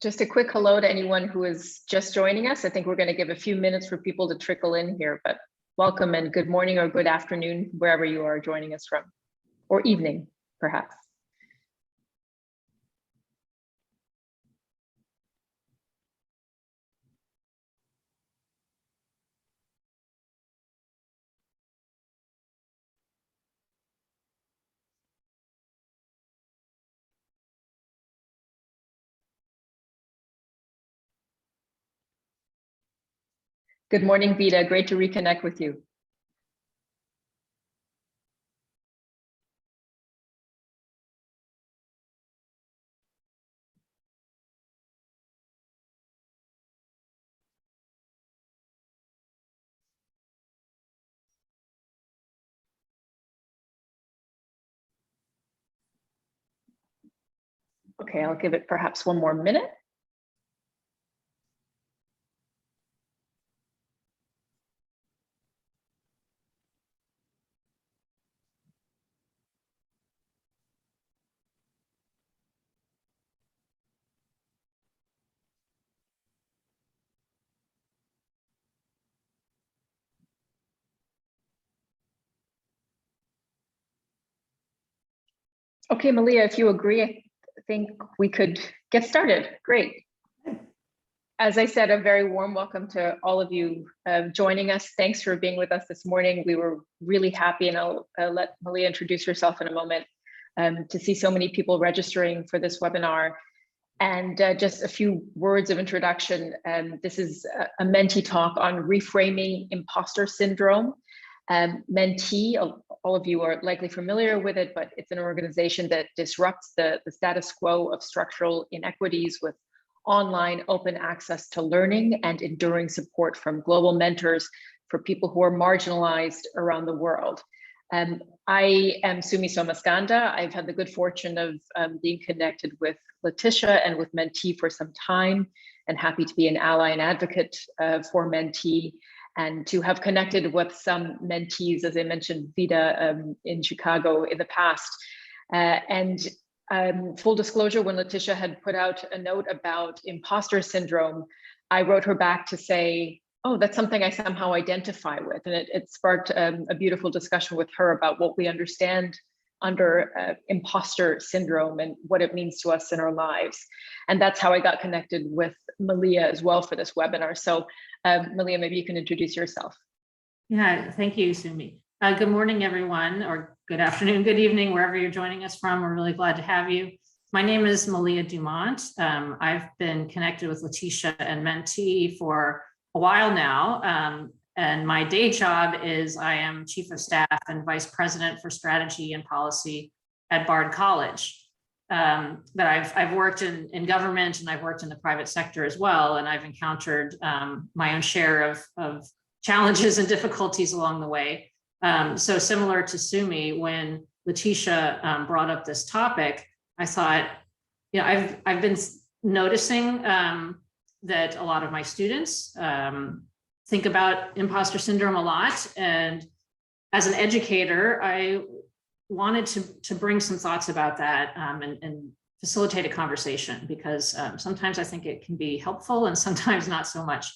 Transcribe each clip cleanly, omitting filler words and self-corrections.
Just a quick hello to anyone who is just joining us. I think we're going to give a few minutes for people to trickle in here, but welcome and good morning or good afternoon, wherever you are joining us from, or evening, perhaps. Good morning, Vita. Great to reconnect with you. Okay, I'll give it perhaps one more minute. Okay, Malia, if you agree, I think we could get started. Great. As I said, a very warm welcome to all of you joining us. Thanks for being with us this morning. We were really happy, and I'll let Malia introduce herself in a moment, to see so many people registering for this webinar. And just a few words of introduction. This is a mentee talk on reframing imposter syndrome. MENTEE, all of you are likely familiar with it, but it's an organization that disrupts the status quo of structural inequities with online open access to learning and enduring support from global mentors for people who are marginalized around the world. I am Sumi Somaskanda. I've had the good fortune of being connected with Letitia and with MENTEE for some time, and happy to be an ally and advocate for MENTEE, and to have connected with some mentees, as I mentioned, Vida in Chicago in the past. Full disclosure, when Letitia had put out a note about imposter syndrome, I wrote her back to say, oh, that's something I somehow identify with. And it sparked a beautiful discussion with her about what we understand under imposter syndrome and what it means to us in our lives. And that's how I got connected with Malia as well for this webinar. So Malia, maybe you can introduce yourself. Yeah, thank you, Sumi. Good morning, everyone, or good afternoon, good evening, wherever you're joining us from. We're really glad to have you. My name is Malia Dumont. I've been connected with Letitia and MENTEE for a while now. And my day job is I am Chief of Staff and Vice President for Strategy and Policy at Bard College. But I've worked in government, and I've worked in the private sector as well. And I've encountered my own share of challenges and difficulties along the way. So similar to Sumi, when Letitia brought up this topic, I thought, you know, I've been noticing that a lot of my students think about imposter syndrome a lot. And as an educator, I wanted to bring some thoughts about that and facilitate a conversation, because sometimes I think it can be helpful and sometimes not so much.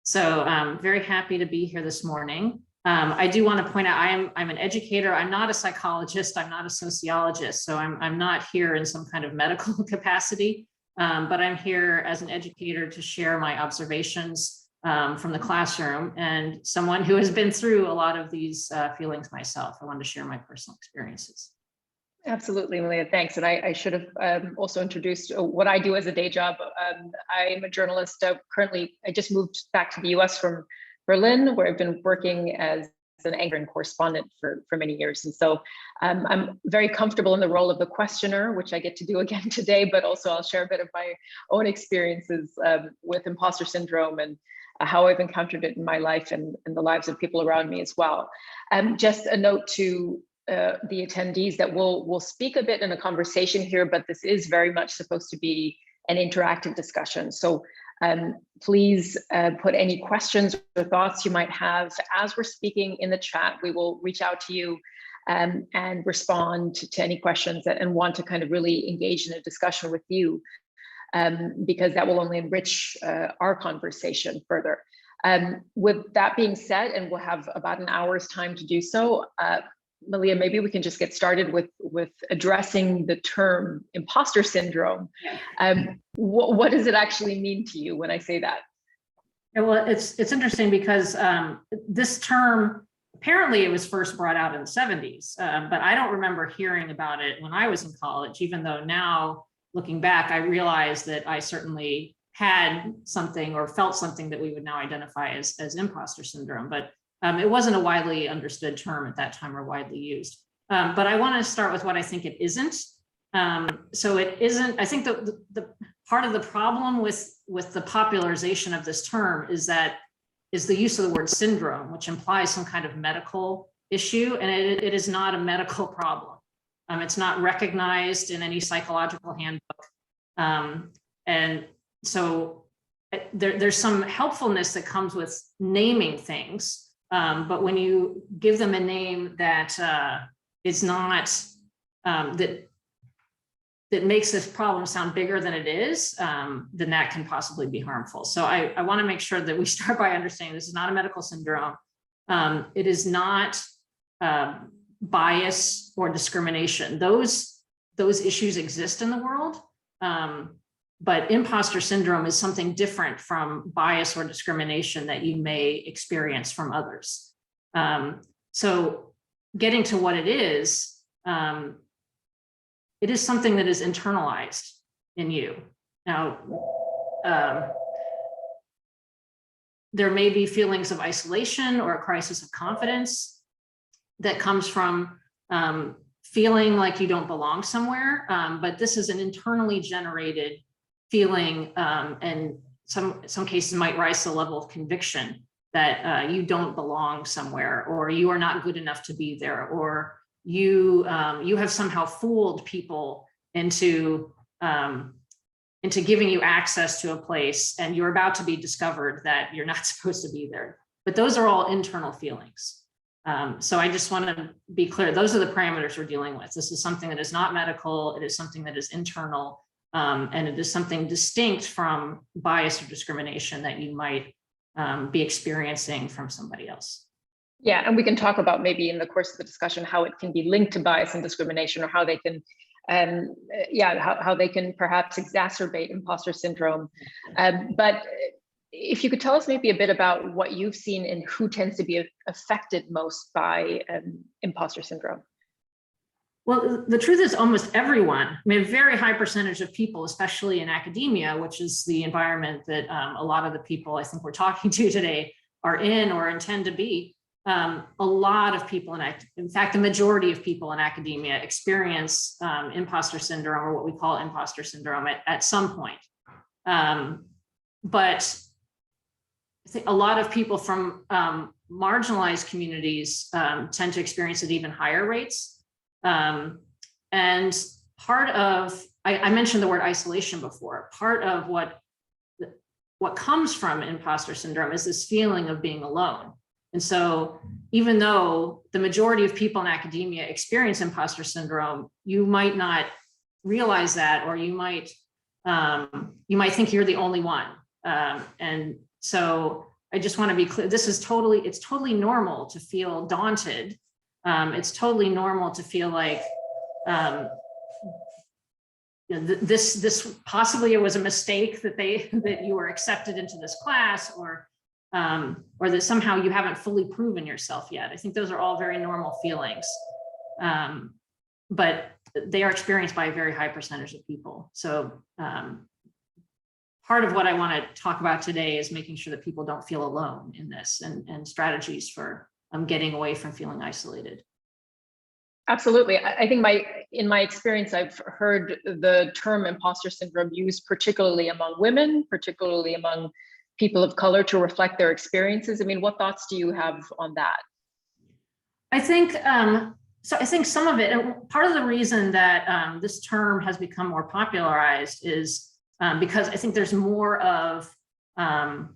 So I'm very happy to be here this morning. I do want to point out I'm an educator. I'm not a psychologist. I'm not a sociologist. So I'm not here in some kind of medical capacity, but I'm here as an educator to share my observations from the classroom, and someone who has been through a lot of these feelings myself. I wanted to share my personal experiences. Absolutely, Malia, thanks. And I should have also introduced what I do as a day job. I am a journalist. Currently, I just moved back to the US from Berlin, where I've been working as an anchor and correspondent for many years. And so I'm very comfortable in the role of the questioner, which I get to do again today, but also I'll share a bit of my own experiences with imposter syndrome and how I've encountered it in my life and the lives of people around me as well. Just a note to the attendees that we'll speak a bit in a conversation here, but this is very much supposed to be an interactive discussion. So please put any questions or thoughts you might have as we're speaking in the chat. We will reach out to you and respond to any questions and want to kind of really engage in a discussion with you. because that will only enrich our conversation further. With that being said, and we'll have about an hour's time to do so, Malia, maybe we can just get started with addressing the term imposter syndrome. What does it actually mean to you when I say that? Yeah, well, it's interesting because this term, apparently it was first brought out in the 70s, but I don't remember hearing about it when I was in college, even though now, looking back, I realized that I certainly had something or felt something that we would now identify as imposter syndrome, but it wasn't a widely understood term at that time or widely used. But I want to start with what I think it isn't. So it isn't, I think the part of the problem with the popularization of this term is the use of the word syndrome, which implies some kind of medical issue, and it is not a medical problem. It's not recognized in any psychological handbook. And so there's some helpfulness that comes with naming things. But when you give them a name that is not, that makes this problem sound bigger than it is, then that can possibly be harmful. So I want to make sure that we start by understanding this is not a medical syndrome. It is not bias or discrimination. Those issues exist in the world, but imposter syndrome is something different from bias or discrimination that you may experience from others. So getting to what it is something that is internalized in you. Now, there may be feelings of isolation or a crisis of confidence that comes from feeling like you don't belong somewhere, but this is an internally generated feeling, and some cases might rise to the level of conviction that you don't belong somewhere, or you are not good enough to be there, or you have somehow fooled people into giving you access to a place, and you're about to be discovered that you're not supposed to be there. But those are all internal feelings. So I just want to be clear, those are the parameters we're dealing with. This is something that is not medical, it is something that is internal, and it is something distinct from bias or discrimination that you might be experiencing from somebody else. Yeah, and we can talk about maybe in the course of the discussion how it can be linked to bias and discrimination, or how they can, how they can perhaps exacerbate imposter syndrome. But if you could tell us maybe a bit about what you've seen and who tends to be affected most by imposter syndrome. Well, the truth is almost everyone. I mean, a very high percentage of people, especially in academia, which is the environment that a lot of the people I think we're talking to today are in or intend to be. A lot of people, in fact, the majority of people in academia experience imposter syndrome, or what we call imposter syndrome, at some point. But I think a lot of people from marginalized communities tend to experience at even higher rates. And part of, I mentioned the word isolation before, part of what comes from imposter syndrome is this feeling of being alone. And so even though the majority of people in academia experience imposter syndrome, you might not realize that, or you might think you're the only one. And so I just want to be clear, it's totally normal to feel daunted. It's totally normal to feel like this possibly it was a mistake that you were accepted into this class, or that somehow you haven't fully proven yourself yet. I think those are all very normal feelings, but they are experienced by a very high percentage of people. So part of what I want to talk about today is making sure that people don't feel alone in this, and strategies for getting away from feeling isolated. Absolutely. I think in my experience, I've heard the term imposter syndrome used particularly among women, particularly among people of color, to reflect their experiences. I mean, what thoughts do you have on that? I think so. I think some of it, and part of the reason that this term has become more popularized is because I think there's more of a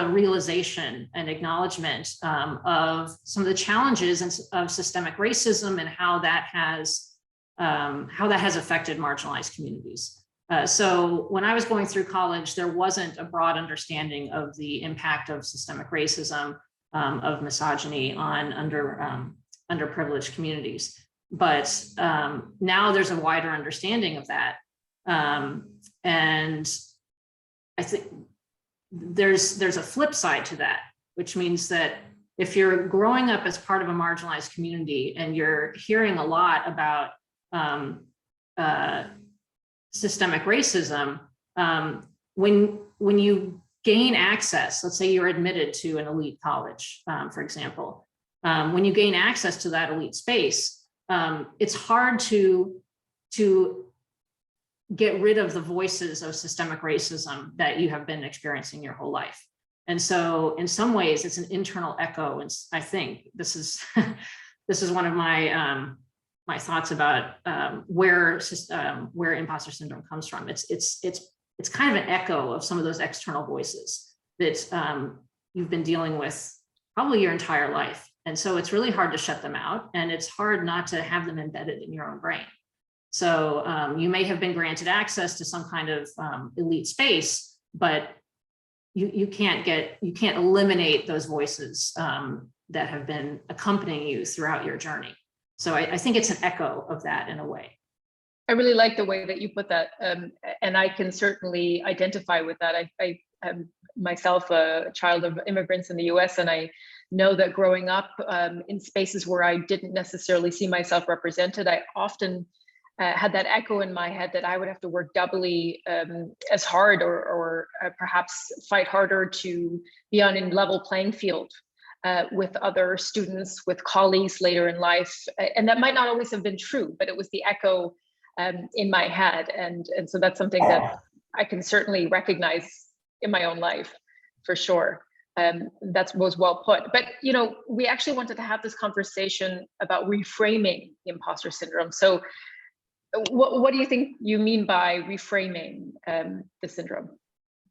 realization and acknowledgement of some of the challenges of systemic racism and how that has affected marginalized communities. So when I was going through college, there wasn't a broad understanding of the impact of systemic racism, of misogyny on underprivileged communities. But now there's a wider understanding of that. And I think there's a flip side to that, which means that if you're growing up as part of a marginalized community and you're hearing a lot about systemic racism, when you gain access, let's say you're admitted to an elite college, for example, when you gain access to that elite space, it's hard to get rid of the voices of systemic racism that you have been experiencing your whole life. And so in some ways it's an internal echo. And I think this is one of my my thoughts about where imposter syndrome comes from. It's kind of an echo of some of those external voices that you've been dealing with probably your entire life. And so it's really hard to shut them out, and it's hard not to have them embedded in your own brain. So you may have been granted access to some kind of elite space, but you can't eliminate those voices that have been accompanying you throughout your journey. So I think it's an echo of that in a way. I really like the way that you put that, and I can certainly identify with that. I am myself a child of immigrants in the US, and I know that growing up in spaces where I didn't necessarily see myself represented, I often had that echo in my head that I would have to work doubly as hard or perhaps fight harder to be on a level playing field with other students, with colleagues later in life. And that might not always have been true, but it was the echo in my head. And so that's something that I can certainly recognize in my own life, for sure. That was well put. But, you know, we actually wanted to have this conversation about reframing imposter syndrome. So what do you think you mean by reframing the syndrome?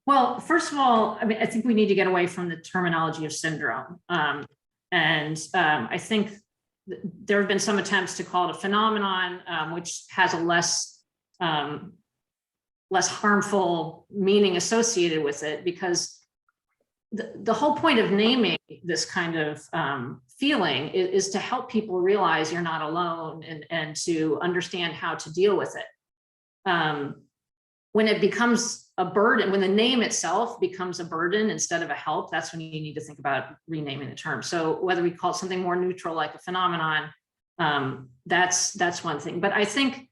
Well, first of all, I mean, I think we need to get away from the terminology of syndrome. I think there have been some attempts to call it a phenomenon, which has a less harmful meaning associated with it, because the whole point of naming this kind of feeling is to help people realize you're not alone and to understand how to deal with it. When it becomes a burden, when the name itself becomes a burden instead of a help, that's when you need to think about renaming the term. So whether we call it something more neutral like a phenomenon, that's one thing. But I think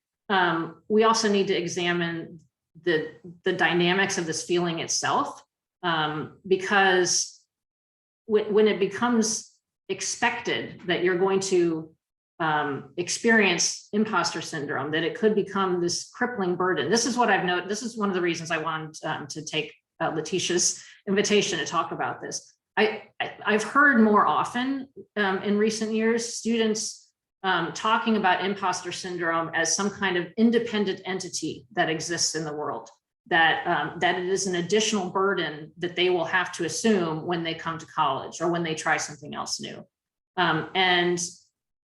we also need to examine the dynamics of this feeling itself, because when it becomes expected that you're going to experience imposter syndrome, that it could become this crippling burden. This is what I've noted. This is one of the reasons I wanted to take Letitia's invitation to talk about this. I've heard more often in recent years students talking about imposter syndrome as some kind of independent entity that exists in the world, that it is an additional burden that they will have to assume when they come to college or when they try something else new. And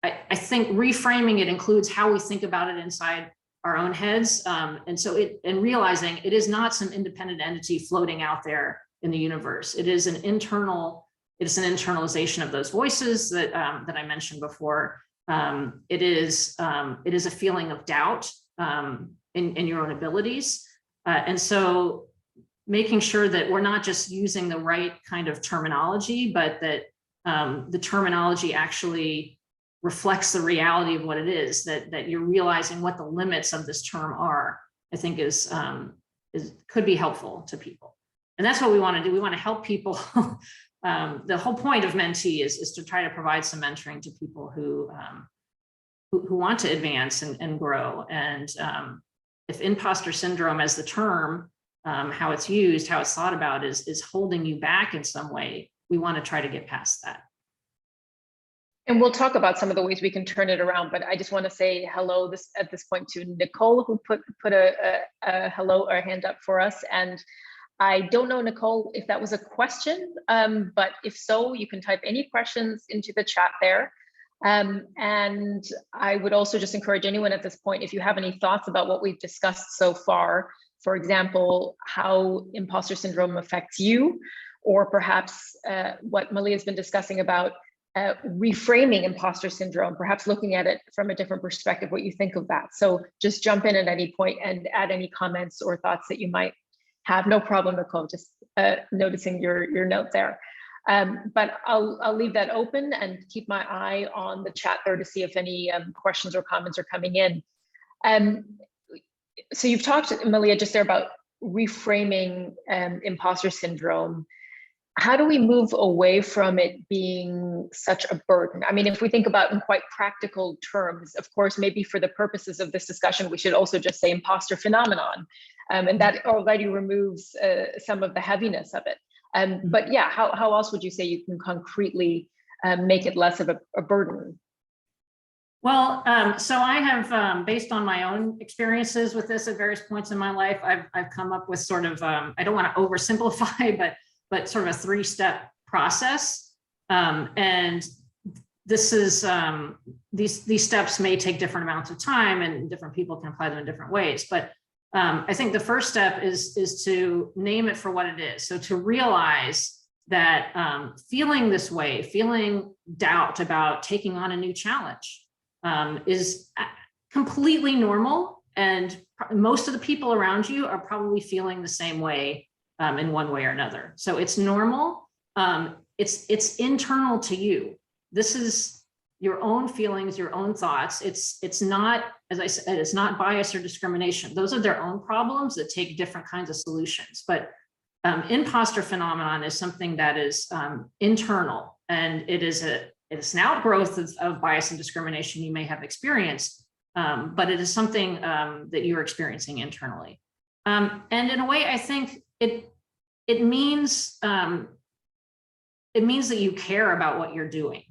I think reframing it includes how we think about it inside our own heads. And realizing it is not some independent entity floating out there in the universe. It is an internalization of those voices that I mentioned before. It is a feeling of doubt in your own abilities. And so making sure that we're not just using the right kind of terminology, but that the terminology actually reflects the reality of what it is, that you're realizing what the limits of this term are, I think could be helpful to people. And that's what we want to do. We want to help people. The whole point of Mentee is to try to provide some mentoring to people who want to advance and grow. And if imposter syndrome as the term, how it's used, how it's thought about is holding you back in some way, we want to try to get past that. And we'll talk about some of the ways we can turn it around, but I just want to say hello at this point to Nicole, who put a hello or a hand up for us. And I don't know, Nicole, if that was a question, but if so, you can type any questions into the chat there. And I would also just encourage anyone at this point, if you have any thoughts about what we've discussed so far, for example, how imposter syndrome affects you, or perhaps what Malia has been discussing about reframing imposter syndrome, perhaps looking at it from a different perspective, what you think of that. So just jump in at any point and add any comments or thoughts that you might have. No problem, Nicole, just noticing your note there. But I'll leave that open and keep my eye on the chat there to see if any questions or comments are coming in. So you've talked, Malia, just there about reframing imposter syndrome. How do we move away from it being such a burden? I mean, if we think about in quite practical terms, of course, maybe for the purposes of this discussion, we should also just say imposter phenomenon. And that already removes some of the heaviness of it. But yeah, how else would you say you can concretely make it less of a burden? Well, so I have, based on my own experiences with this at various points in my life, I've come up with sort of, I don't want to oversimplify, but sort of a 3-step process. And this is, these steps may take different amounts of time and different people can apply them in different ways. But I think the first step is to name it for what it is. So to realize that feeling this way, feeling doubt about taking on a new challenge is completely normal. And most of the people around you are probably feeling the same way in one way or another. So it's normal. It's internal to you. This is your own feelings, your own thoughts. It's not, as I said, it's not bias or discrimination. Those are their own problems that take different kinds of solutions. But imposter phenomenon is something that is internal, and it's an outgrowth of bias and discrimination you may have experienced, but it is something that you're experiencing internally. And in a way, I think it means that you care about what you're doing,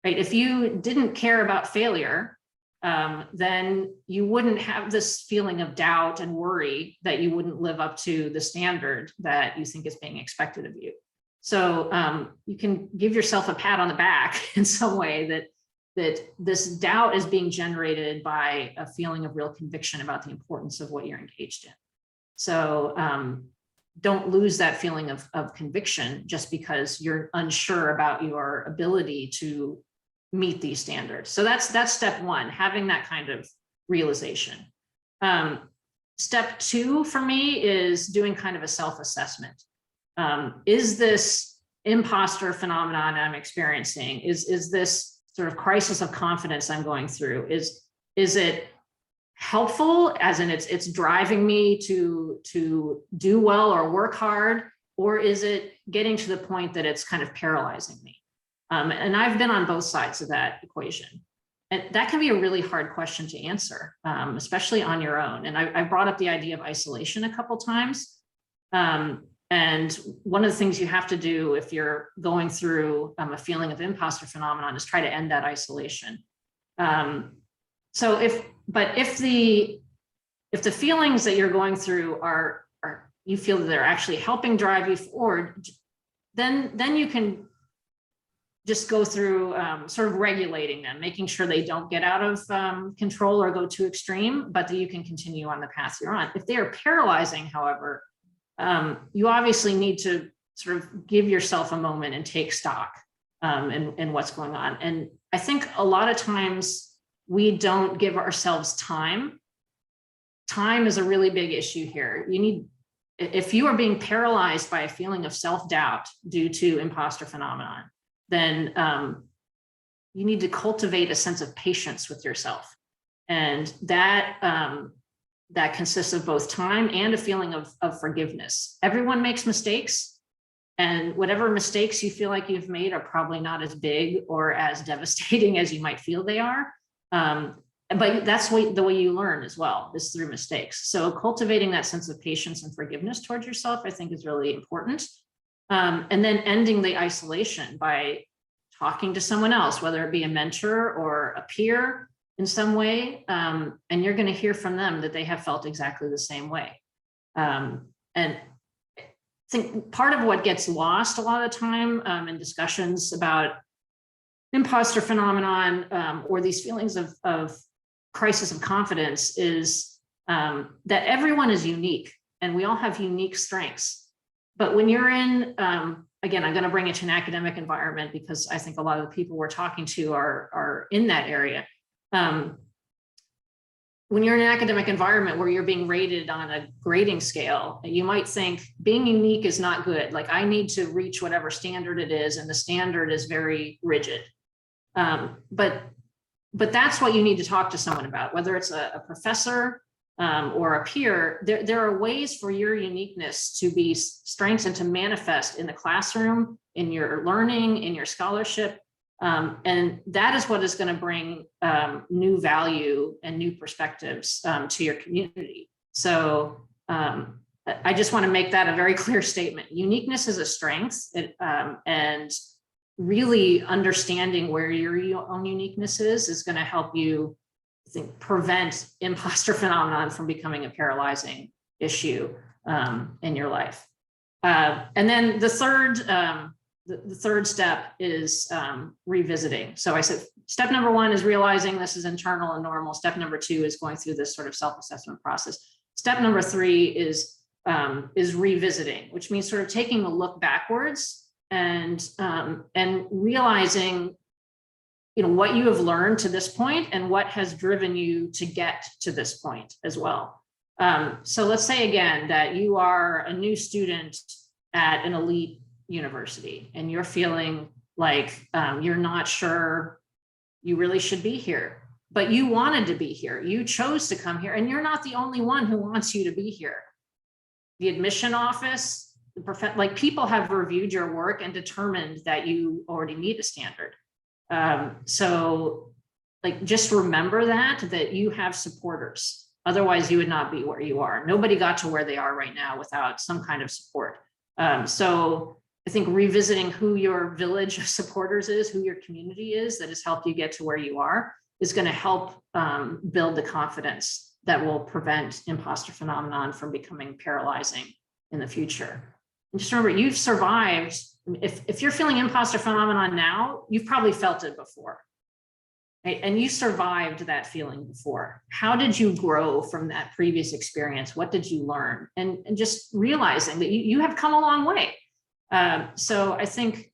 right? If you didn't care about failure, then you wouldn't have this feeling of doubt and worry that you wouldn't live up to the standard that you think is being expected of you. So you can give yourself a pat on the back in some way that this doubt is being generated by a feeling of real conviction about the importance of what you're engaged in. So don't lose that feeling of conviction just because you're unsure about your ability to meet these standards. So that's step one, having that kind of realization. Step two for me is doing kind of a self-assessment. Is this imposter phenomenon I'm experiencing? Is this sort of crisis of confidence I'm going through? Is it helpful, as in it's driving me to do well or work hard, or is it getting to the point that it's kind of paralyzing me? And I've been on both sides of that equation. And that can be a really hard question to answer, especially on your own. And I brought up the idea of isolation a couple times. And one of the things you have to do if you're going through a feeling of imposter phenomenon is try to end that isolation. So if the feelings that you're going through are you feel that they're actually helping drive you forward, then you can just go through sort of regulating them, making sure they don't get out of control or go too extreme, but that you can continue on the path you're on. If they are paralyzing, however, you obviously need to sort of give yourself a moment and take stock in what's going on. And I think a lot of times we don't give ourselves time. Time is a really big issue here. If you are being paralyzed by a feeling of self-doubt due to imposter phenomenon, then you need to cultivate a sense of patience with yourself. And that consists of both time and a feeling of forgiveness. Everyone makes mistakes, and whatever mistakes you feel like you've made are probably not as big or as devastating as you might feel they are. But that's the way you learn as well, is through mistakes. So cultivating that sense of patience and forgiveness towards yourself, I think, is really important. And then ending the isolation by talking to someone else, whether it be a mentor or a peer in some way, and you're going to hear from them that they have felt exactly the same way. And I think part of what gets lost a lot of the time in discussions about imposter phenomenon or these feelings of crisis of confidence is that everyone is unique. and we all have unique strengths. But when you're in, again, I'm going to bring it to an academic environment because I think a lot of the people we're talking to are in that area. When you're in an academic environment where you're being rated on a grading scale, you might think being unique is not good. Like, I need to reach whatever standard it is, and the standard is very rigid. But that's what you need to talk to someone about, whether it's a professor or a peer. There are ways for your uniqueness to be strengths and to manifest in the classroom, in your learning, in your scholarship. And that is what is going to bring new value and new perspectives to your community. So I just want to make that a very clear statement. Uniqueness is a strength, and really understanding where your own uniqueness is going to help you, I think, prevent imposter phenomenon from becoming a paralyzing issue in your life. And then the third step is revisiting. So I said, step number one is realizing this is internal and normal. Step number two is going through this sort of self-assessment process. Step number three is revisiting, which means sort of taking a look backwards and realizing, what you have learned to this point and what has driven you to get to this point as well. So let's say again that you are a new student at an elite university and you're feeling like you're not sure you really should be here, but you wanted to be here. You chose to come here, and you're not the only one who wants you to be here. The admission office, people have reviewed your work and determined that you already meet a standard. So just remember that you have supporters. Otherwise you would not be where you are. Nobody got to where they are right now without some kind of support. So I think revisiting who your village of supporters is, who your community is that has helped you get to where you are, is going to help build the confidence that will prevent imposter phenomenon from becoming paralyzing in the future. And just remember, you've survived. If you're feeling imposter phenomenon now, you've probably felt it before, right? And you survived that feeling before. How did you grow from that previous experience? What did you learn? And just realizing that you have come a long way. So I think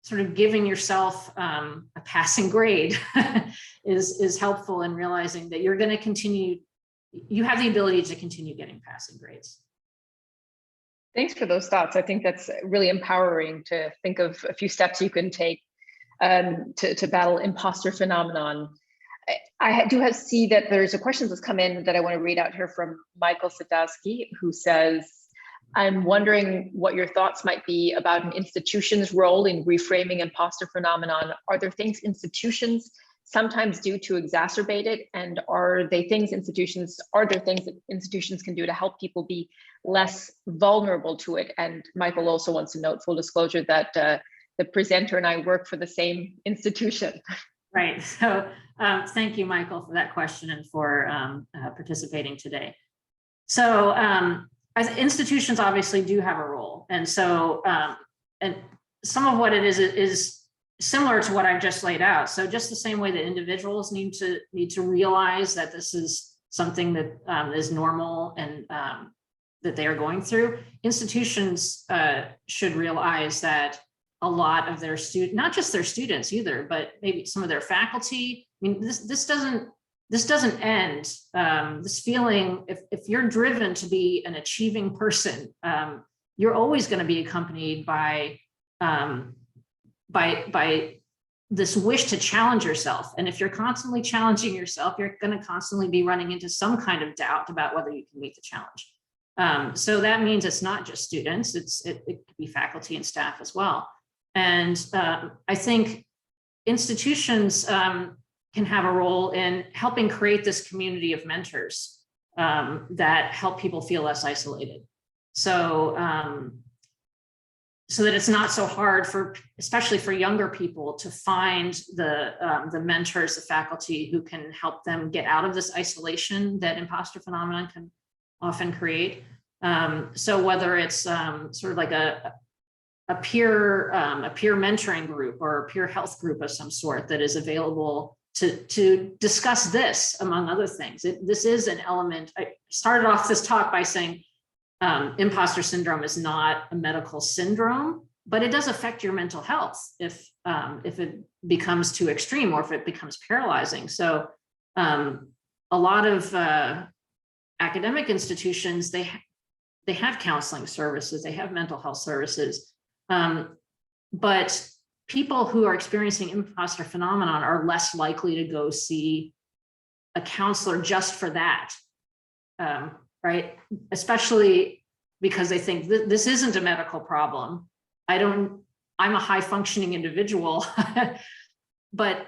sort of giving yourself a passing grade is helpful in realizing that you're going to continue. You have the ability to continue getting passing grades. Thanks for those thoughts. I think that's really empowering to think of a few steps you can take to battle imposter phenomenon. I do see that there's a question that's come in that I want to read out here from Michael Sadowski, who says, I'm wondering what your thoughts might be about an institution's role in reframing imposter phenomenon. Are there things institutions sometimes do to exacerbate it? And are there things institutions can do to help people be less vulnerable to it? And Michael also wants to note, full disclosure, that the presenter and I work for the same institution. Right. So thank you, Michael, for that question and for participating today. So as institutions obviously do have a role. And so, and some of what it is similar to what I've just laid out. So just the same way that individuals need to realize that this is something that is normal and that they are going through, institutions should realize that a lot of their students, not just their students either, but maybe some of their faculty. I mean, this doesn't end. This feeling, if you're driven to be an achieving person, you're always going to be accompanied by this wish to challenge yourself. And if you're constantly challenging yourself, you're going to constantly be running into some kind of doubt about whether you can meet the challenge. So that means it's not just students, it could be faculty and staff as well. And I think institutions can have a role in helping create this community of mentors that help people feel less isolated. So that it's not so hard especially for younger people, to find the mentors, the faculty who can help them get out of this isolation that imposter phenomenon can often create. So whether it's sort of like a peer mentoring group or a peer health group of some sort that is available to discuss this, among other things. This is an element. I started off this talk by saying, imposter syndrome is not a medical syndrome, but it does affect your mental health if it becomes too extreme or if it becomes paralyzing. So a lot of academic institutions, they have counseling services, they have mental health services, but people who are experiencing imposter phenomenon are less likely to go see a counselor just for that, right? Especially because they think this isn't a medical problem. I'm a high functioning individual, but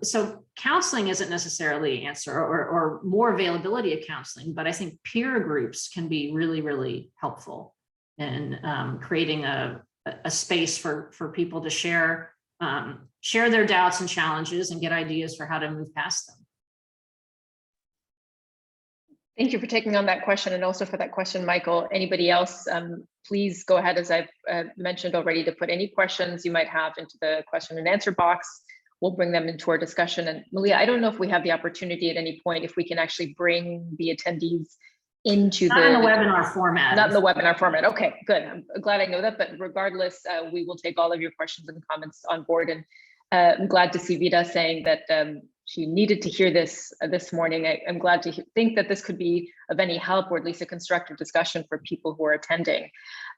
so counseling isn't necessarily the answer, or more availability of counseling, but I think peer groups can be really, really helpful in creating a space for people to share their doubts and challenges and get ideas for how to move past them. Thank you for taking on that question, and also for that question, Michael. Anybody else, please go ahead, as I've mentioned already, to put any questions you might have into the question and answer box. We'll bring them into our discussion. And Malia, I don't know if we have the opportunity at any point, if we can actually bring the attendees into not in the webinar format. Not in the webinar format. Okay, good. I'm glad I know that, but regardless, we will take all of your questions and comments on board. And I'm glad to see Vida saying that she needed to hear this this morning. I'm glad to think that this could be of any help, or at least a constructive discussion for people who are attending.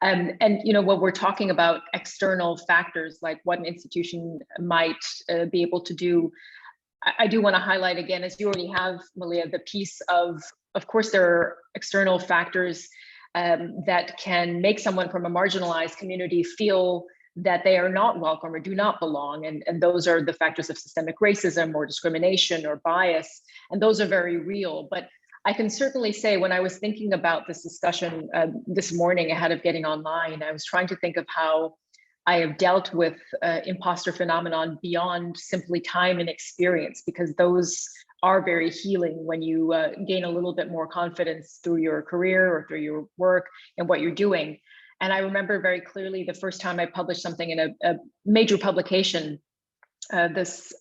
And you know, when we're talking about external factors, like what an institution might be able to do, I do want to highlight again, as you already have, Malia, the piece of course, there are external factors that can make someone from a marginalized community feel that they are not welcome or do not belong. And those are the factors of systemic racism or discrimination or bias. And those are very real. But I can certainly say, when I was thinking about this discussion this morning ahead of getting online, I was trying to think of how I have dealt with imposter phenomenon beyond simply time and experience, because those are very healing when you gain a little bit more confidence through your career or through your work and what you're doing. And I remember very clearly the first time I published something in a major publication, this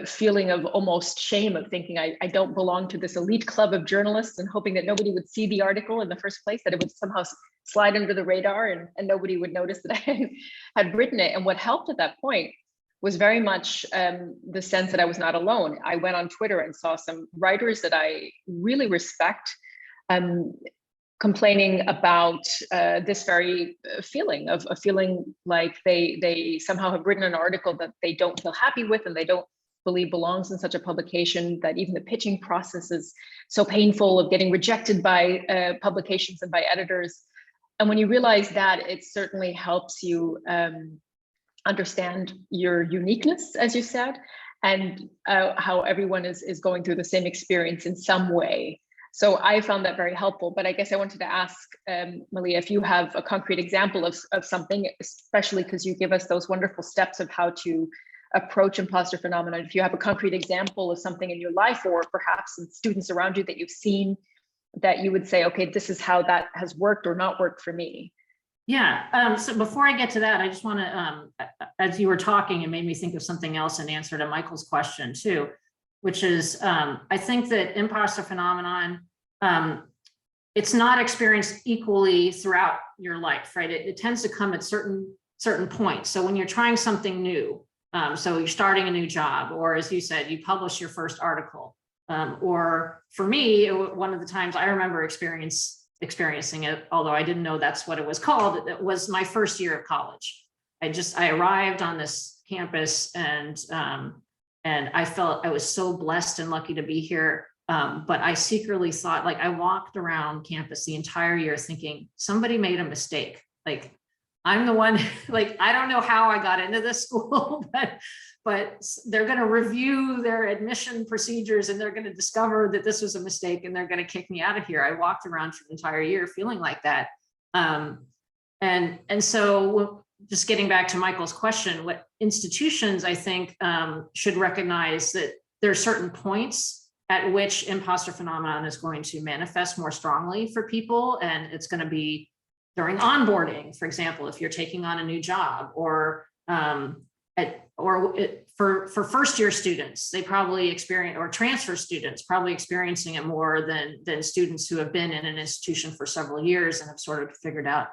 feeling of almost shame of thinking I don't belong to this elite club of journalists, and hoping that nobody would see the article in the first place, that it would somehow slide under the radar and nobody would notice that I had written it. And what helped at that point was very much the sense that I was not alone. I went on Twitter and saw some writers that I really respect complaining about this very feeling of feeling like they somehow have written an article that they don't feel happy with and they don't believe belongs in such a publication, that even the pitching process is so painful, of getting rejected by publications and by editors. And when you realize that, it certainly helps you understand your uniqueness, as you said, and how everyone is going through the same experience in some way. So I found that very helpful. But I guess I wanted to ask Malia, if you have a concrete example of something, especially because you give us those wonderful steps of how to approach imposter phenomenon. If you have a concrete example of something in your life, or perhaps some students around you that you've seen, that you would say, okay, this is how that has worked or not worked for me. Yeah, so before I get to that, I just want to, as you were talking, it made me think of something else in answer to Michael's question too, which is, I think that imposter phenomenon, it's not experienced equally throughout your life, right? It tends to come at certain points. So when you're trying something new, so you're starting a new job, or as you said, you publish your first article, or for me, one of the times I remember experiencing it, although I didn't know that's what it was called, it was my first year of college. I arrived on this campus, and I felt I was so blessed and lucky to be here. But I secretly thought, like, I walked around campus the entire year thinking somebody made a mistake. Like, I'm the one, like, I don't know how I got into this school, but they're going to review their admission procedures and they're going to discover that this was a mistake and they're going to kick me out of here. I walked around for the entire year feeling like that. And so just getting back to Michael's question, what institutions, I think, should recognize that there are certain points at which imposter phenomenon is going to manifest more strongly for people. And it's going to be during onboarding, for example, if you're taking on a new job, or for first year students, they probably experience, or transfer students probably experiencing it more than students who have been in an institution for several years and have sort of figured out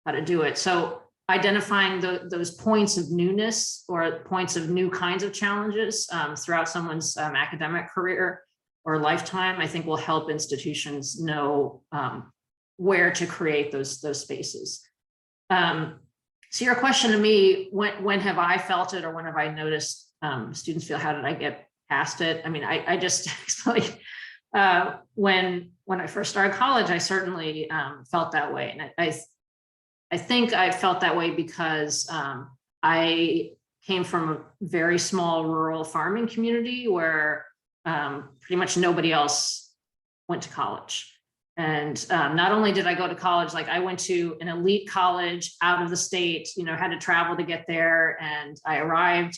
how to do it. So identifying those points of newness or points of new kinds of challenges throughout someone's academic career or lifetime, I think will help institutions know where to create those spaces. So your question to me, when have I felt it, or when have I noticed students feel, how did I get past it? I mean, I just explained when I first started college, I certainly felt that way. And I think I felt that way because I came from a very small rural farming community where pretty much nobody else went to college. And not only did I go to college, like I went to an elite college out of the state, you know, had to travel to get there. And I arrived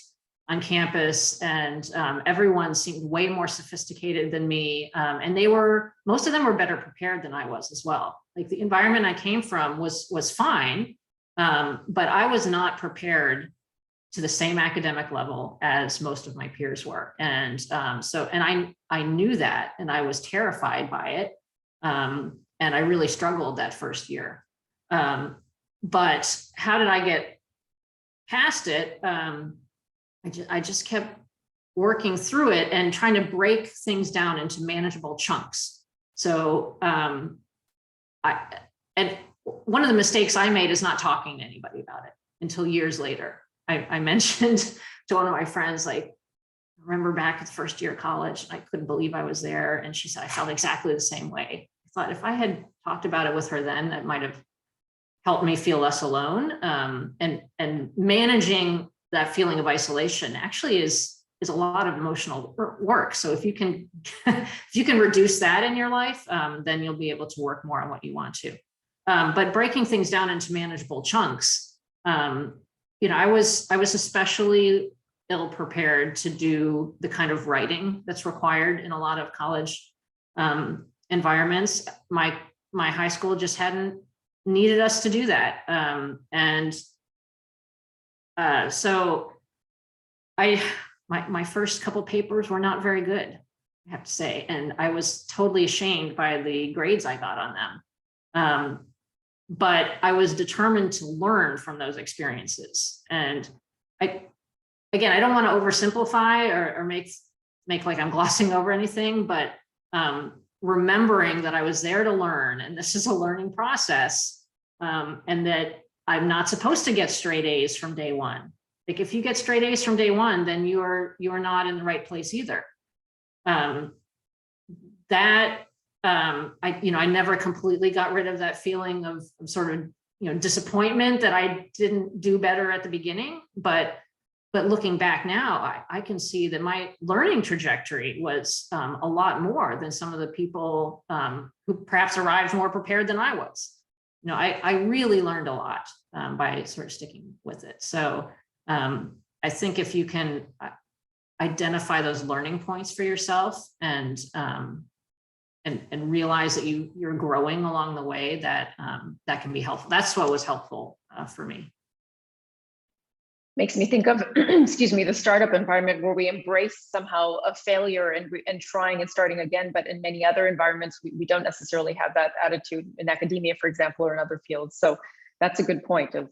on campus and everyone seemed way more sophisticated than me. And most of them were better prepared than I was as well. Like the environment I came from was fine, but I was not prepared to the same academic level as most of my peers were. And I knew that, and I was terrified by it. And I really struggled that first year. But how did I get past it? I just kept working through it and trying to break things down into manageable chunks. So, and one of the mistakes I made is not talking to anybody about it until years later. I mentioned to one of my friends, like, remember back at the first year of college, I couldn't believe I was there. And she said, I felt exactly the same way. I thought if I had talked about it with her then, that might have helped me feel less alone. And managing that feeling of isolation actually is a lot of emotional work. So if you can, if you can reduce that in your life, then you'll be able to work more on what you want to. But breaking things down into manageable chunks, you know, I was especially ill prepared to do the kind of writing that's required in a lot of college environments. My high school just hadn't needed us to do that. So my first couple papers were not very good, I have to say. And I was totally ashamed by the grades I got on them. But I was determined to learn from those experiences. And again, I don't want to oversimplify or make like I'm glossing over anything, but remembering that I was there to learn, and this is a learning process, and that I'm not supposed to get straight A's from day one. Like if you get straight A's from day one, then you're not in the right place either. I never completely got rid of that feeling of sort of, you know, disappointment that I didn't do better at the beginning, but looking back now, I can see that my learning trajectory was a lot more than some of the people who perhaps arrived more prepared than I was. You know, I really learned a lot by sort of sticking with it. So I think if you can identify those learning points for yourself and realize that you're growing along the way, that can be helpful. That's what was helpful for me. Makes me think of, excuse me, the startup environment where we embrace somehow a failure and trying and starting again. But in many other environments, we don't necessarily have that attitude in academia, for example, or in other fields. So that's a good point of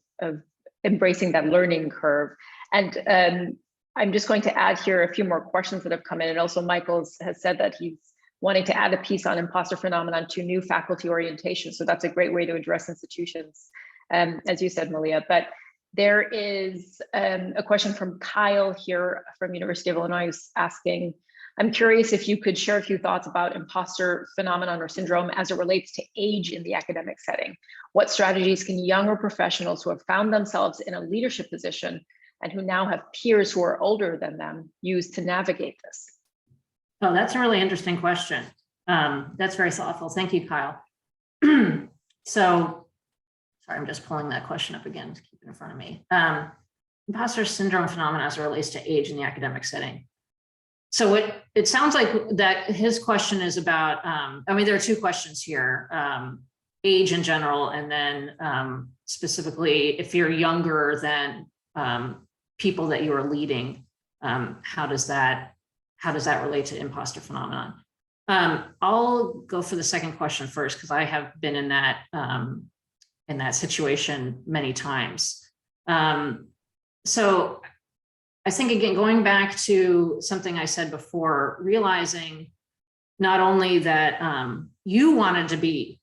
embracing that learning curve. And I'm just going to add here a few more questions that have come in. And also Michael has said that he's wanting to add a piece on imposter phenomenon to new faculty orientation. So that's a great way to address institutions, as you said, Malia. But there is a question from Kyle here from University of Illinois asking, I'm curious if you could share a few thoughts about imposter phenomenon or syndrome as it relates to age in the academic setting. What strategies can younger professionals who have found themselves in a leadership position and who now have peers who are older than them use to navigate this? Oh, that's a really interesting question. That's very thoughtful. Thank you, Kyle. So, sorry, I'm just pulling that question up again to keep it in front of me. Imposter syndrome phenomenon as it relates to age in the academic setting. So it sounds like that his question is about, I mean, there are two questions here, age in general, and then specifically if you're younger than people that you are leading. how does that relate to imposter phenomenon? I'll go for the second question first, because I have been in that situation many times. So I think, again, going back to something I said before, realizing not only that you wanted to be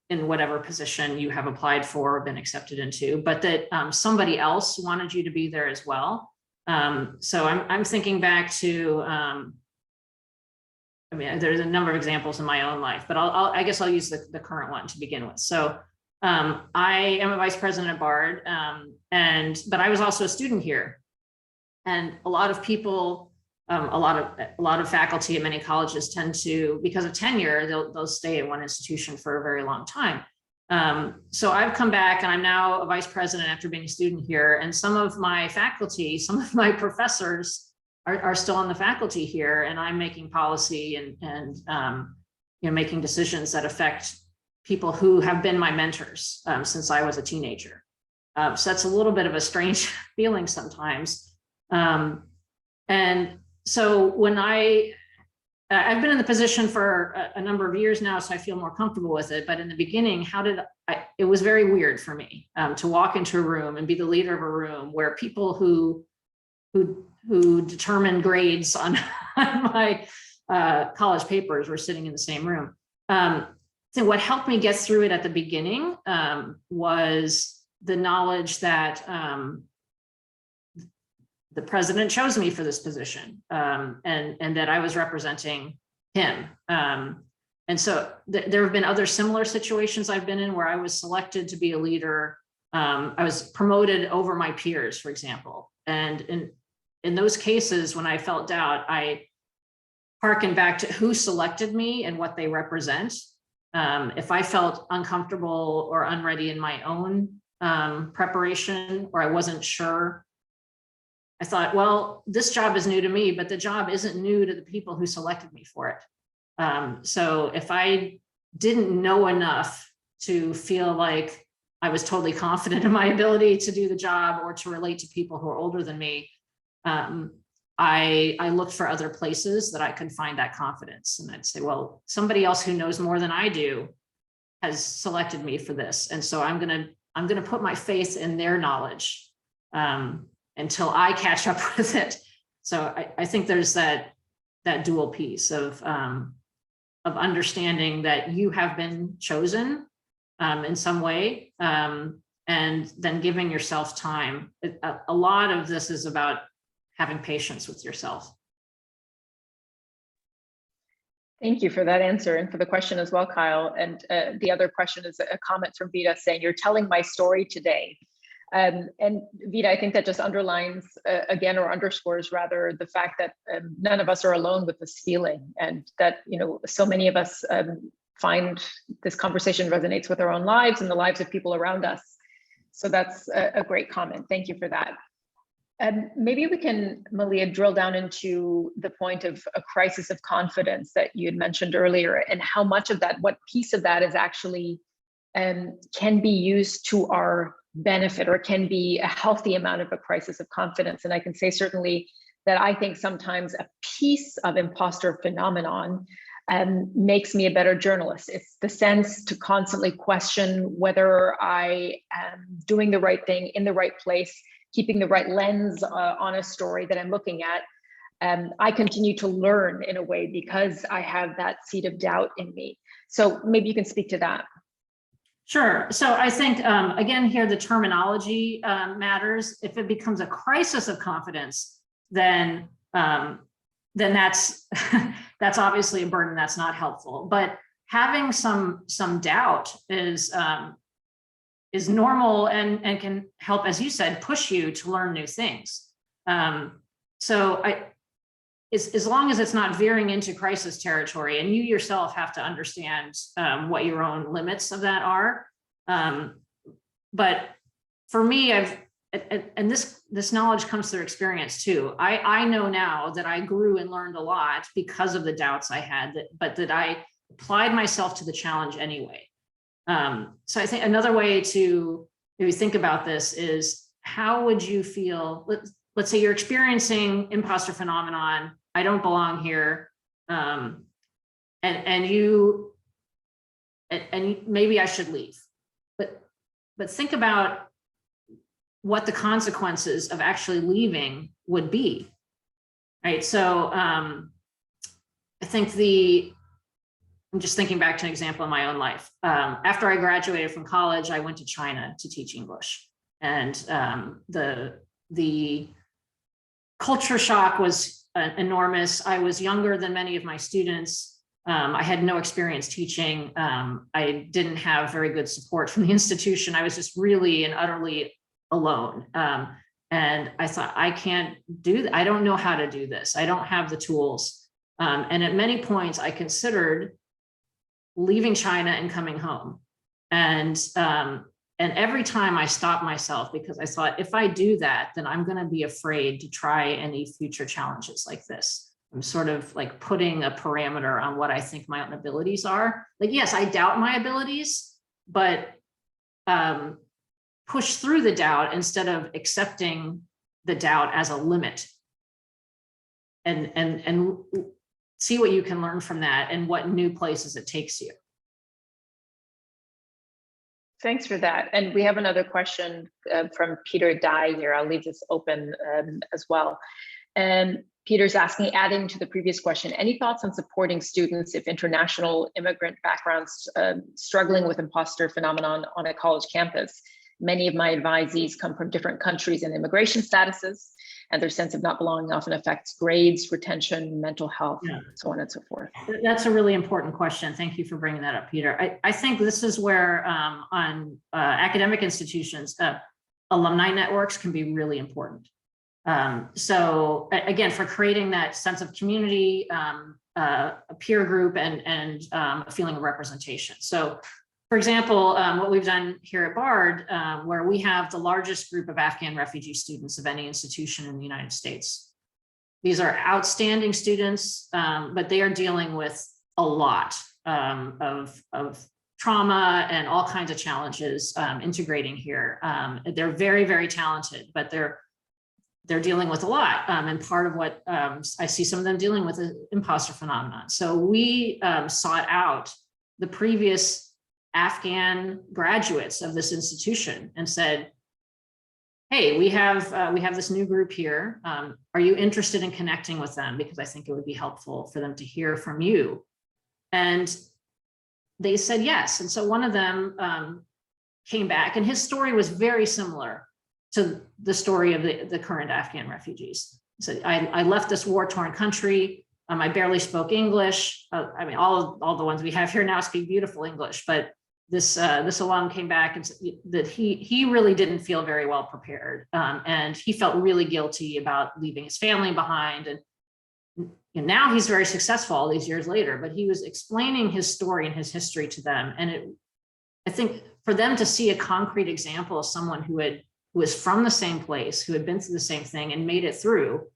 in whatever position you have applied for or been accepted into, but that somebody else wanted you to be there as well. So I'm thinking back to, I mean, there's a number of examples in my own life, but I guess I'll use the current one to begin with. So I am a vice president at Bard, but I was also a student here. And a lot of people, a lot of faculty at many colleges tend to, because of tenure, they'll stay at one institution for a very long time. So I've come back and I'm now a vice president after being a student here. And some of my faculty, some of my professors are still on the faculty here, and I'm making policy and making decisions that affect people who have been my mentors since I was a teenager. So that's a little bit of a strange feeling sometimes. And so when I've been in the position for a number of years now, so I feel more comfortable with it. But in the beginning, it was very weird for me to walk into a room and be the leader of a room where people who determined grades on my college papers were sitting in the same room. So what helped me get through it at the beginning was the knowledge that the president chose me for this position, and that I was representing him. And so there have been other similar situations I've been in where I was selected to be a leader. I was promoted over my peers, for example. And in those cases, when I felt doubt, I hearkened back to who selected me and what they represent. If I felt uncomfortable or unready in my own preparation, or I wasn't sure, I thought, well, this job is new to me, but the job isn't new to the people who selected me for it. So if I didn't know enough to feel like I was totally confident in my ability to do the job or to relate to people who are older than me, I looked for other places that I could find that confidence. And I'd say, well, somebody else who knows more than I do has selected me for this. And so I'm gonna put my faith in their knowledge until I catch up with it. So I think there's that dual piece of understanding that you have been chosen in some way, and then giving yourself time. A lot of this is about having patience with yourself. Thank you for that answer and for the question as well, Kyle. And the other question is a comment from Vita saying, you're telling my story today. And Vita, I think that just underlines again, or underscores rather, the fact that none of us are alone with this feeling, and that, so many of us find this conversation resonates with our own lives and the lives of people around us. So that's a great comment. Thank you for that. Maybe we can, Malia, drill down into the point of a crisis of confidence that you had mentioned earlier, and how much of that, what piece of that is actually can be used to our benefit, or can be a healthy amount of a crisis of confidence. And I can say certainly that I think sometimes a piece of imposter phenomenon makes me a better journalist. It's the sense to constantly question whether I am doing the right thing in the right place, keeping the right lens on a story that I'm looking at. I continue to learn in a way because I have that seed of doubt in me. So maybe you can speak to that. Sure. So I think, again, here the terminology matters. If it becomes a crisis of confidence, then that's that's obviously a burden that's not helpful. But having some doubt is normal and can help, as you said, push you to learn new things. So as long as it's not veering into crisis territory, and you yourself have to understand what your own limits of that are. But for me, and this knowledge comes through experience too. I know now that I grew and learned a lot because of the doubts I had, but that I applied myself to the challenge anyway. So I think another way to maybe think about this is, how would you feel? let's say you're experiencing imposter phenomenon, I don't belong here, and maybe I should leave. But think about what the consequences of actually leaving would be, right? So I think I'm just thinking back to an example in my own life. After I graduated from college, I went to China to teach English, and the culture shock was enormous. I was younger than many of my students. I had no experience teaching. I didn't have very good support from the institution. I was just really and utterly alone. And I thought, I can't do that. I don't know how to do this. I don't have the tools. And at many points, I considered leaving China and coming home. And every time I stopped myself, because I thought, if I do that, then I'm going to be afraid to try any future challenges like this. I'm sort of like putting a parameter on what I think my own abilities are. Like, yes, I doubt my abilities, but push through the doubt instead of accepting the doubt as a limit. And see what you can learn from that and what new places it takes you. Thanks for that. And we have another question from Peter Dye here. I'll leave this open as well. And Peter's asking, adding to the previous question, any thoughts on supporting students if international immigrant backgrounds struggling with imposter phenomenon on a college campus? Many of my advisees come from different countries and immigration statuses, and their sense of not belonging often affects grades, retention, mental health, so on and so forth. That's a really important question. Thank you for bringing that up, Peter. I think this is where on academic institutions, alumni networks can be really important. So again, for creating that sense of community, a peer group, and a feeling of representation. So for example, what we've done here at Bard, where we have the largest group of Afghan refugee students of any institution in the United States. These are outstanding students, but they are dealing with a lot of trauma and all kinds of challenges integrating here. They're very, very talented, but they're dealing with a lot. And part of what I see some of them dealing with is imposter phenomenon. So we sought out the previous Afghan graduates of this institution and said, hey, we have this new group here. Are you interested in connecting with them? Because I think it would be helpful for them to hear from you. And they said yes. And so one of them came back, and his story was very similar to the story of the current Afghan refugees. He said, I left this war-torn country. I barely spoke English. I mean, all the ones we have here now speak beautiful English, but this alum came back and said that he really didn't feel very well prepared, and he felt really guilty about leaving his family behind. And now he's very successful all these years later, but he was explaining his story and his history to them. And I think for them to see a concrete example of someone who was from the same place, who had been through the same thing and made it through,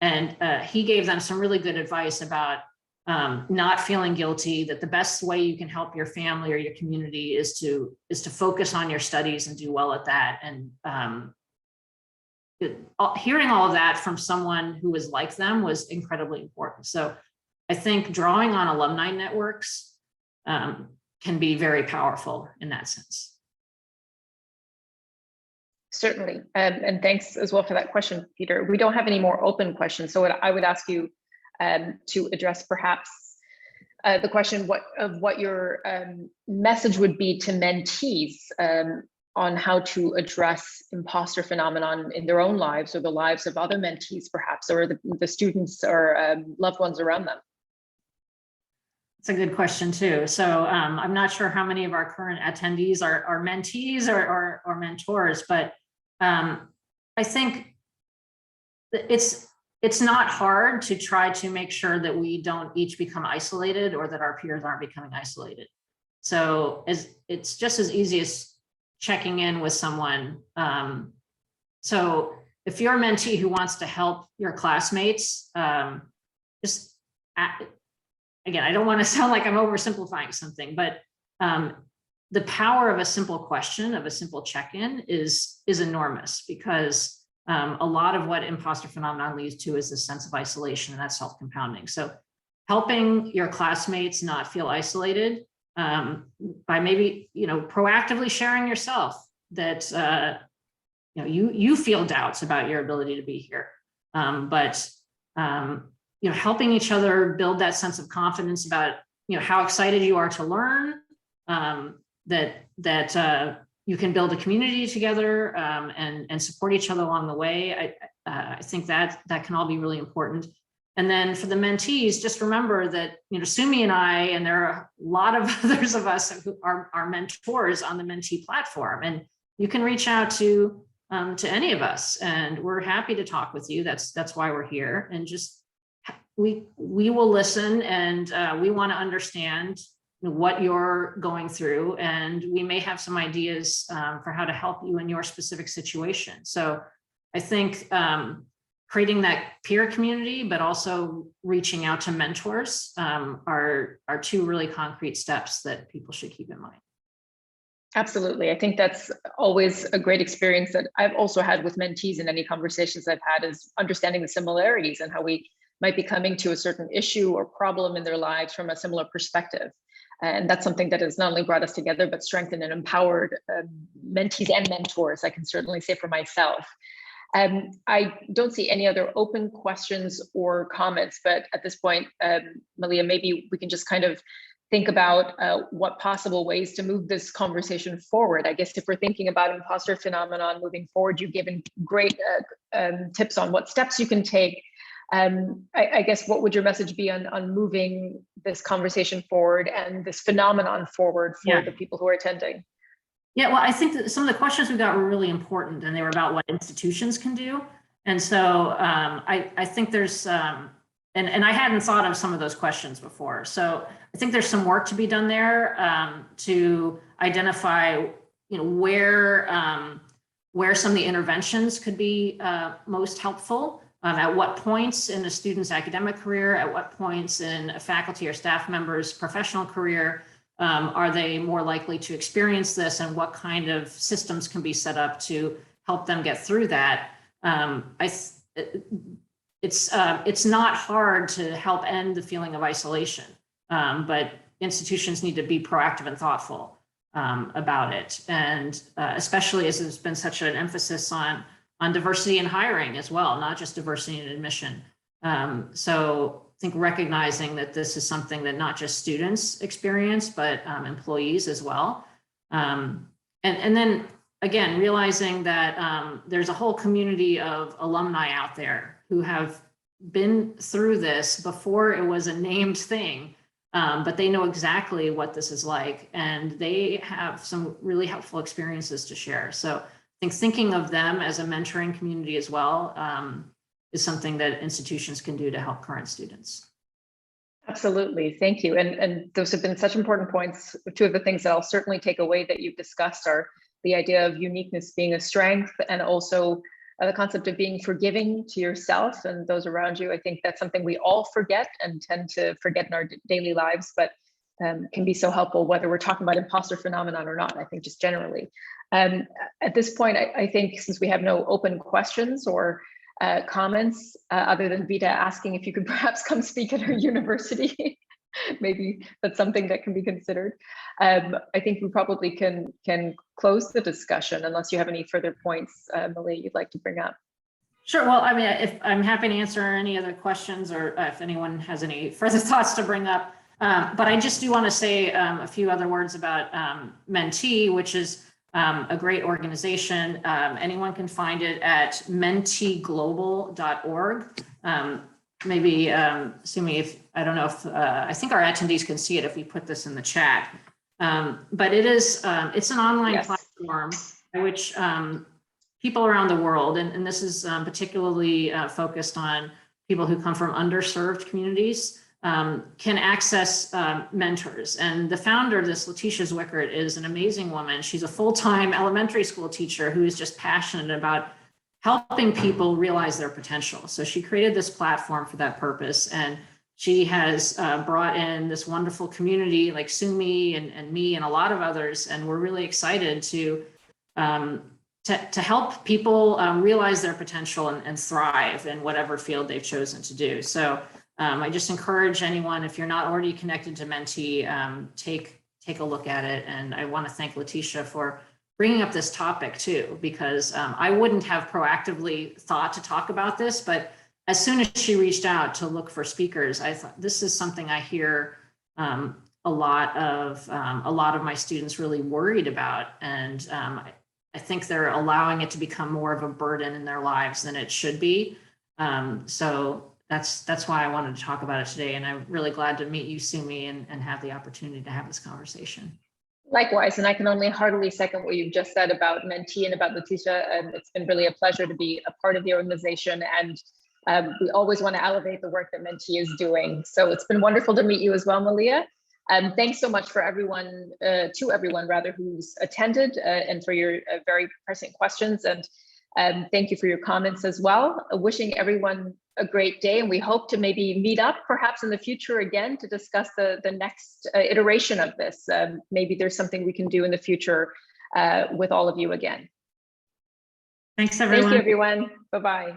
and he gave them some really good advice about not feeling guilty, that the best way you can help your family or your community is to focus on your studies and do well at that. And hearing all of that from someone who was like them was incredibly important. So I think drawing on alumni networks can be very powerful in that sense. Certainly, and thanks as well for that question, Peter. We don't have any more open questions, so I would ask you to address perhaps the question what your message would be to mentees on how to address imposter phenomenon in their own lives or the lives of other mentees, perhaps, or the students or loved ones around them. It's a good question too. So I'm not sure how many of our current attendees are mentees or mentors, but I think it's not hard to try to make sure that we don't each become isolated or that our peers aren't becoming isolated. So it's just as easy as checking in with someone. So if you're a mentee who wants to help your classmates, just again, I don't want to sound like I'm oversimplifying something, but the power of a simple question, of a simple check-in is enormous, because a lot of what imposter phenomenon leads to is this sense of isolation, and that's self-compounding. So helping your classmates not feel isolated by maybe, proactively sharing yourself that, you feel doubts about your ability to be here. But helping each other build that sense of confidence about, how excited you are to learn, that you can build a community together and support each other along the way. I think that can all be really important. And then for the mentees, just remember that, Sumi and I, and there are a lot of others of us who are mentors on the mentee platform, and you can reach out to any of us, and we're happy to talk with you. That's why we're here. And just, we will listen, and we want to understand what you're going through, and we may have some ideas for how to help you in your specific situation. So I think creating that peer community, but also reaching out to mentors are two really concrete steps that people should keep in mind. Absolutely. I think that's always a great experience that I've also had with mentees in any conversations I've had, is understanding the similarities and how we might be coming to a certain issue or problem in their lives from a similar perspective. And that's something that has not only brought us together, but strengthened and empowered mentees and mentors, I can certainly say for myself. I don't see any other open questions or comments, but at this point, Malia, maybe we can just kind of think about what possible ways to move this conversation forward. I guess if we're thinking about imposter phenomenon moving forward, you've given great tips on what steps you can take. I guess what would your message be on moving this conversation forward and this phenomenon forward for the people who are attending? Yeah, well, I think that some of the questions we got were really important, and they were about what institutions can do. And so I think there's, and I hadn't thought of some of those questions before. So I think there's some work to be done there to identify, where some of the interventions could be most helpful. At what points in a student's academic career, at what points in a faculty or staff member's professional career, are they more likely to experience this, and what kind of systems can be set up to help them get through that? It's not hard to help end the feeling of isolation, but institutions need to be proactive and thoughtful about it, and especially as there's been such an emphasis on diversity in hiring as well, not just diversity in admission. So I think recognizing that this is something that not just students experience, but employees as well. And then again, realizing that there's a whole community of alumni out there who have been through this before it was a named thing, but they know exactly what this is like, and they have some really helpful experiences to share. So I think thinking of them as a mentoring community as well is something that institutions can do to help current students. Absolutely, thank you. And those have been such important points. Two of the things that I'll certainly take away that you've discussed are the idea of uniqueness being a strength, and also the concept of being forgiving to yourself and those around you. I think that's something we all forget and tend to forget in our daily lives, but can be so helpful whether we're talking about imposter phenomenon or not, I think just generally. At this point, I think since we have no open questions or comments, other than Vita asking if you could perhaps come speak at her university, maybe that's something that can be considered. I think we probably can close the discussion unless you have any further points, Malia, you'd like to bring up. Sure. Well, I mean, if I'm happy to answer any other questions, or if anyone has any further thoughts to bring up. But I just do want to say a few other words about MENTEE, which is a great organization. Anyone can find it at menteeglobal.org. Maybe, Sumi, if I don't know if I think our attendees can see it if we put this in the chat. But it is it's an online platform by which people around the world, and this is particularly focused on people who come from underserved communities, can access mentors. And the founder of this, Letitia Zwickert, is an amazing woman. She's a full-time elementary school teacher who is just passionate about helping people realize their potential. So she created this platform for that purpose. And she has brought in this wonderful community like Sumi and me and a lot of others. And we're really excited to to help people realize their potential and thrive in whatever field they've chosen to do. So I just encourage anyone, if you're not already connected to Mentee, take a look at it. And I want to thank Letitia for bringing up this topic too, because I wouldn't have proactively thought to talk about this, but as soon as she reached out to look for speakers, I thought this is something I hear a lot of my students really worried about, and I think they're allowing it to become more of a burden in their lives than it should be. So that's why I wanted to talk about it today, and I'm really glad to meet you, Sumi, and have the opportunity to have this conversation. Likewise, and I can only heartily second what you've just said about Mentee and about Letitia, and it's been really a pleasure to be a part of the organization, and we always want to elevate the work that Mentee is doing. So it's been wonderful to meet you as well, Malia. Thanks so much for everyone, to everyone rather, who's attended and for your very pressing questions. And thank you for your comments as well. Wishing everyone a great day, and we hope to maybe meet up perhaps in the future again to discuss the next iteration of this. Maybe there's something we can do in the future with all of you again. Thanks, everyone. Thank you, everyone. Bye-bye.